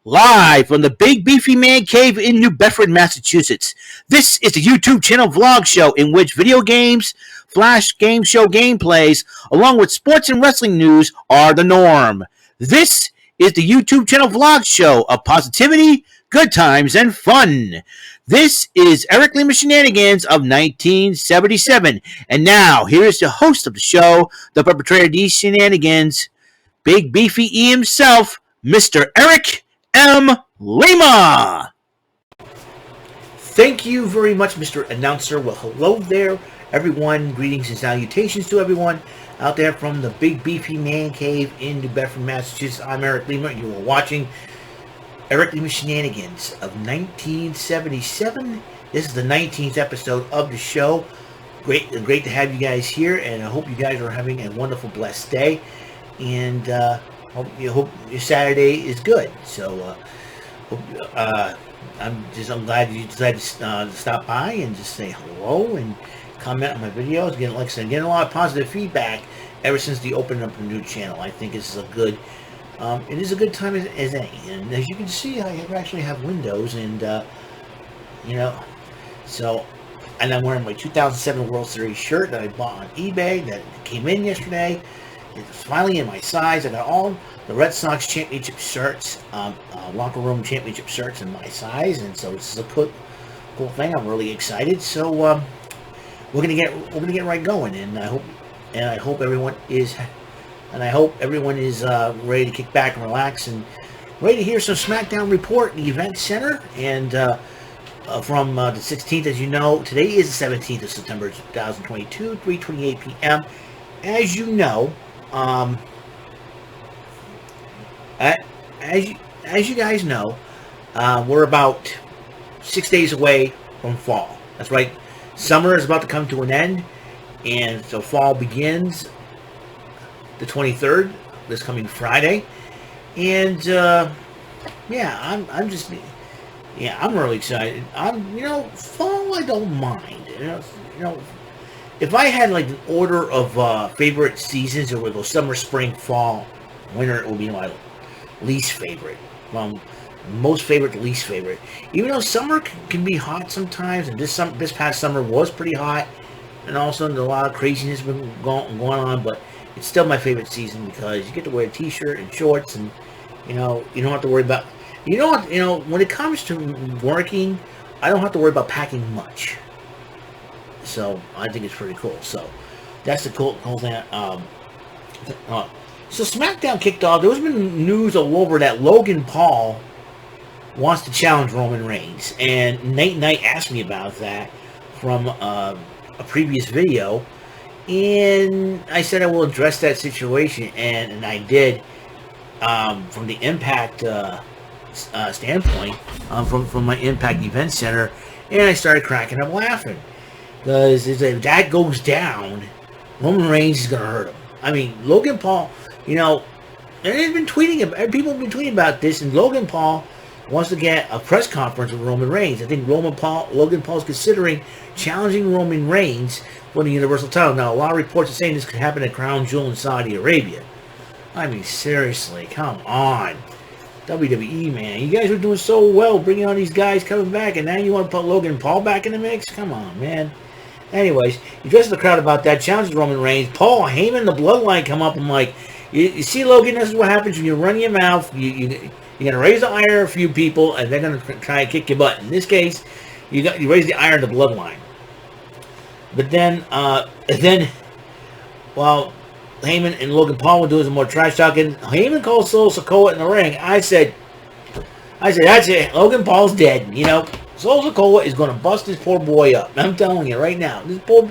Live from the Big Beefy Man Cave in New Bedford, Massachusetts. This is the YouTube channel vlog show in which video games, flash game show gameplays, along with sports and wrestling news are the norm. This is the YouTube channel vlog show of positivity, good times, and fun. This is Eric Lima Shenanigans of 1977. And now, here is the host of the show, the perpetrator of these shenanigans, Big Beefy E himself, Mr. Eric M. Lima. Thank you very much, Mr. Announcer. Well, hello there, everyone. Greetings and salutations to everyone out there from the Big Beefy Man Cave in New Bedford, Massachusetts. I'm Eric Lima. You are watching Eric Lima Shenanigans of 1977. This is the 19th episode of the show. Great to have you guys here, and I hope you guys are having a wonderful, blessed day. And hope your Saturday is good. So I'm glad you decided to stop by and just say hello and comment on my videos. Again, like I said, getting a lot of positive feedback ever since the opening up of the new channel. I think this is a good. It is a good time as any. And as you can see, I actually have windows, and so. And I'm wearing my 2007 World Series shirt that I bought on eBay that came in yesterday. It's finally in my size. I got all the Red Sox championship shirts, locker room championship shirts in my size, and so this is a cool thing. I'm really excited. So we're gonna get right going, and I hope everyone is ready to kick back and relax and ready to hear some SmackDown report in the event center. And from the 16th, as you know, today is the 17th of September 2022, 3:28 p.m. As you know. As you guys know, we're about 6 days away from fall. That's right. Summer is about to come to an end, and so fall begins the 23rd, this coming Friday. And I'm really excited. Fall I don't mind. If I had like an order of favorite seasons, it would go summer, spring, fall, winter. It would be my least favorite, from most favorite to least favorite. Even though summer can be hot sometimes, and this past summer was pretty hot, and also a lot of craziness has been going on, but it's still my favorite season because you get to wear a t-shirt and shorts, and you don't have to worry about. When it comes to working, I don't have to worry about packing much. So I think it's pretty cool. So that's the cool thing. So SmackDown kicked off. There's been news all over that Logan Paul wants to challenge Roman Reigns, and Nate Knight asked me about that from a previous video, and I said I will address that situation, and I did from the Impact standpoint, from my Impact Event Center, and I started cracking up laughing. Because if that goes down, Roman Reigns is going to hurt him. I mean, Logan Paul, and they've been people have been tweeting about this, and Logan Paul wants to get a press conference with Roman Reigns. I think Logan Paul's considering challenging Roman Reigns for the Universal title. Now, a lot of reports are saying this could happen at Crown Jewel in Saudi Arabia. I mean, seriously, come on. WWE, man. You guys were doing so well bringing on these guys coming back, and now you want to put Logan Paul back in the mix? Come on, man. Anyways, he addresses the crowd about that, challenges Roman Reigns. Paul Heyman, the bloodline, come up and like, you see, Logan, this is what happens when you run your mouth. You're going to raise the ire of a few people, and they're going to try and kick your butt. In this case, you raise the ire of the bloodline. But then, while Heyman and Logan Paul were doing some more trash talking, Heyman called Sikoa in the ring. I said, that's it. Logan Paul's dead. Sikoa is going to bust this poor boy up. I'm telling you right now. This poor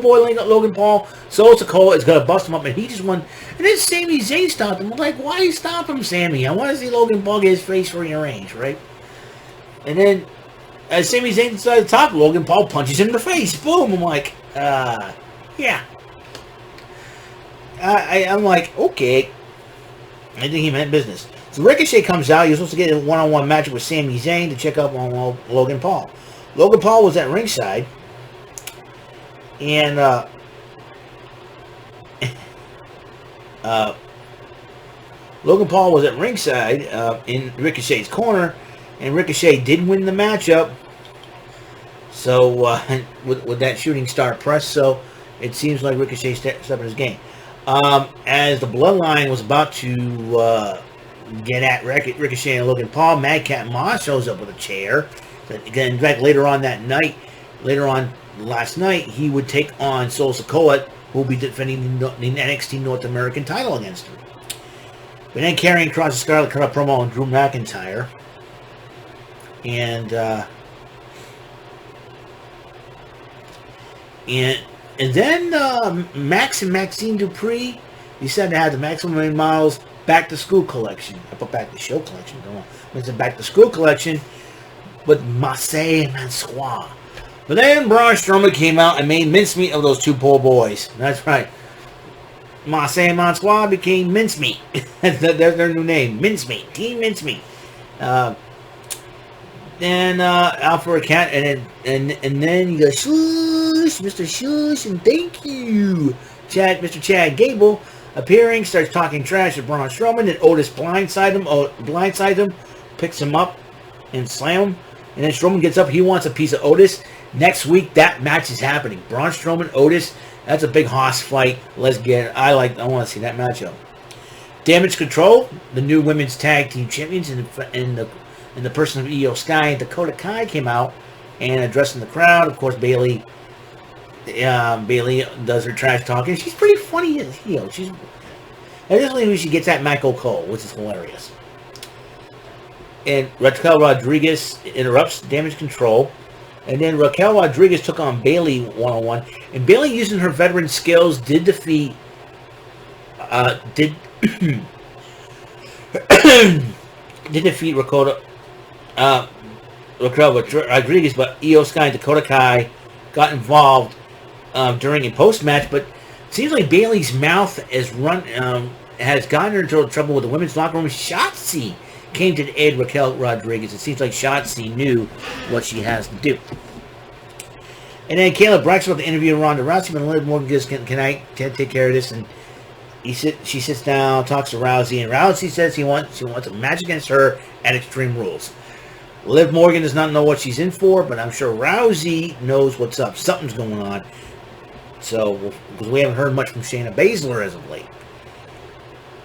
boy, Logan Paul, Sikoa is going to bust him up, and he just won. And then Sami Zayn stopped him. I'm like, why stop him, Sami? I want to see Logan Paul get his face rearranged, right? And then, as Sami Zayn decided to top, Logan Paul punches him in the face. Boom. I'm like, yeah. I'm like, okay. I think he meant business. So Ricochet comes out. He was supposed to get a one-on-one match with Sami Zayn to check up on Logan Paul. Logan Paul was at ringside. And Logan Paul was at ringside in Ricochet's corner, and Ricochet did win the matchup. So with that shooting star press, so it seems like Ricochet stepped up his game. As the Bloodline was about to get at Ricochet and Logan Paul, Madcap Moss shows up with a chair. Again, in fact, later on last night, he would take on Sikoa, who will be defending the NXT North American title against him. But then carrying across the Scarlet cut a promo on Drew McIntyre. And then Max and Maxine Dupree decided to have the Maximum Models Back to School collection. I put Back to Show collection. Come on. It's a Back to School collection with Marseille and Mansoir. But then Braun Strowman came out and made mincemeat of those two poor boys. That's right. Marseille and Mansoir became mincemeat. That's their new name. Mincemeat. Team Mincemeat. Then out for a cat, and then you go, shush, Mr. Shush, and thank you. Mr. Chad Gable appearing, starts talking trash to Braun Strowman, and Otis blindsides him, picks him up, and slam him. And then Strowman gets up. He wants a piece of Otis. Next week, that match is happening. Braun Strowman, Otis. That's a big hoss fight. Let's get it. I want to see that matchup. Damage Control, the new women's tag team champions, in the person of Io Sky and Dakota Kai came out and addressing the crowd. Of course, Bayley does her trash talking. She's pretty funny as heel. I just believe she gets at Michael Cole, which is hilarious. And Raquel Rodriguez interrupts Damage Control. And then Raquel Rodriguez took on Bayley one-on-one. And Bayley, using her veteran skills, did defeat Raquel Rodriguez, but Io Sky and Dakota Kai got involved during a post-match. But it seems like Bayley's mouth has gotten her into trouble with the women's locker room. Shotzi came to aid Raquel Rodriguez. It seems like Shotzi knew what she has to do. And then Caleb Braxton with the interview with Ronda Rousey, but Liv Morgan goes, can I take care of this? And she sits down, talks to Rousey, and Rousey says she wants a match against her at Extreme Rules. Liv Morgan does not know what she's in for, but I'm sure Rousey knows what's up. Something's going on. So, because we haven't heard much from Shayna Baszler as of late.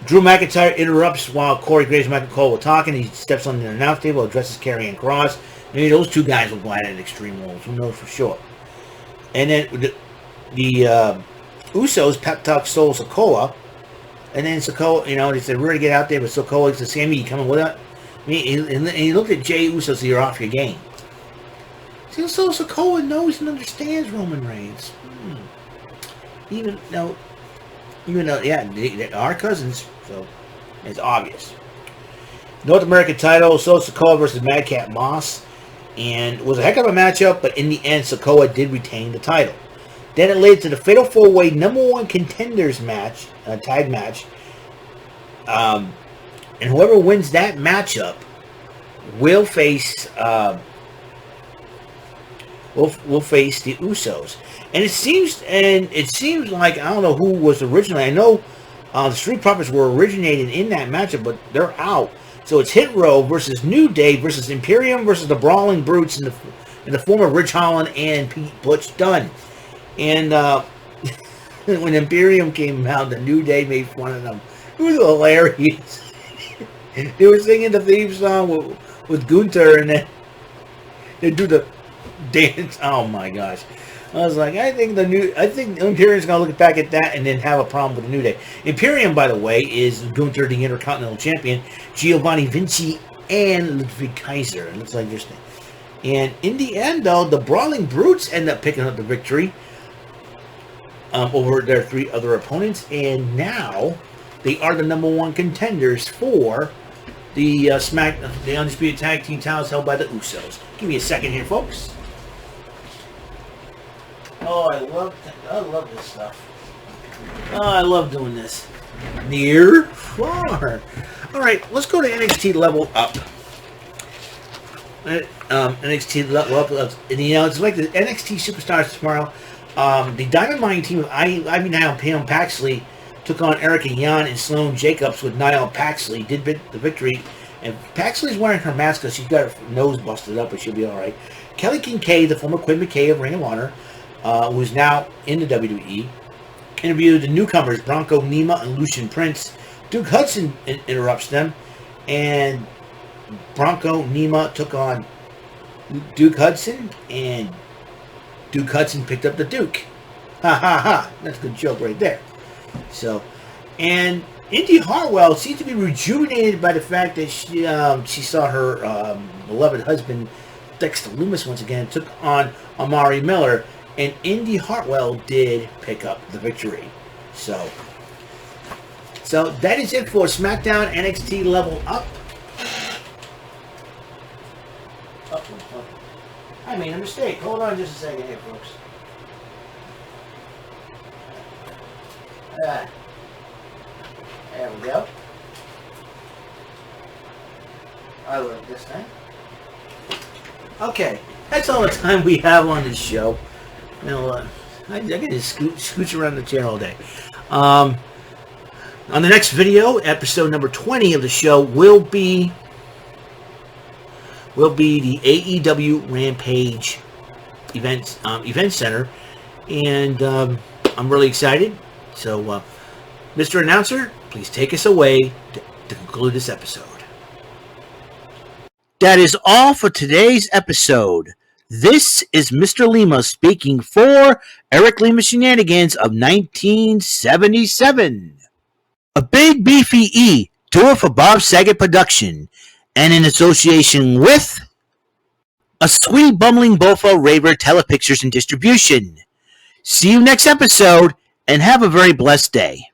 Drew McIntyre interrupts while Corey Graves and Michael Cole were talking. He steps on the announce table, addresses Karrion Kross. Maybe those two guys will go at it at Extreme Rules. Who knows for sure? And then the Usos pep talk stole Sikoa. And then Sikoa, they said, we're going to get out there. But Sikoa said, Sammy, you coming with us? And he looked at Jey Uso, so you're off your game. So Sikoa knows and understands Roman Reigns. Even though, yeah, they are cousins, so it's obvious. North American title, Sikoa versus Madcap Moss. And it was a heck of a matchup, but in the end, Sikoa did retain the title. Then it led to the Fatal 4-Way #1 Contenders match, tag match. And whoever wins that matchup will face will face the Usos. And it seems like, I don't know who was originally. I know the Street Profits were originated in that matchup, but they're out. So it's Hit Row versus New Day versus Imperium versus the Brawling Brutes in the form of Rich Holland and Pete Butch Dunne. And when Imperium came out, the New Day made fun of them. It was hilarious. They were singing the theme song with Gunther, and then they do the dance. Oh my gosh. I was like, I think Imperium's gonna look back at that and then have a problem with the New Day. Imperium, by the way, is Gunther, the Intercontinental Champion, Giovanni Vinci, and Ludwig Kaiser. It looks like this thing. And in the end, though, the Brawling Brutes end up picking up the victory over their three other opponents, and now they are the #1 contenders for the the Undisputed Tag Team titles held by the Usos. Give me a second here, folks. Oh, I love this stuff. Oh, I love doing this. Near, far. All right, let's go to NXT Level Up. NXT Level Up. And, it's like the NXT Superstars tomorrow. The Diamond Mine team of Ivy Nile, Paxley, took on Erica Yan and Sloane Jacobs with Nile Paxley. Did the victory. And Paxley's wearing her mask because she's got her nose busted up, but she'll be all right. Kelly Kincaid, the former Quinn McKay of Ring of Honor, who's now in the WWE, interviewed the newcomers Bronco, Nima, and Lucian Prince. Duke Hudson interrupts them, and Bronco, Nima took on Duke Hudson, and Duke Hudson picked up the Duke. Ha ha ha! That's a good joke right there. So, and Indi Hartwell seems to be rejuvenated by the fact that she saw her beloved husband Dexter Lumis once again, took on Amari Miller, and Indi Hartwell did pick up the victory. So that is it for SmackDown NXT Level Up. I made a mistake. Hold on just a second here, folks. There we go. I like this thing. Okay, that's all the time we have on this show. You know, I can just scooch around the chair all day. On the next video, episode number 20 of the show will be the AEW Rampage event center, and I'm really excited. So, Mr. Announcer, please take us away to conclude this episode. That is all for today's episode. This is Mr. Lima speaking for Eric Lima Shenanigans of 1977. A Big Beefy E, tour for Bob Saget production, and in association with a Sweet Bumbling Bofa Raver Telepictures and Distribution. See you next episode, and have a very blessed day.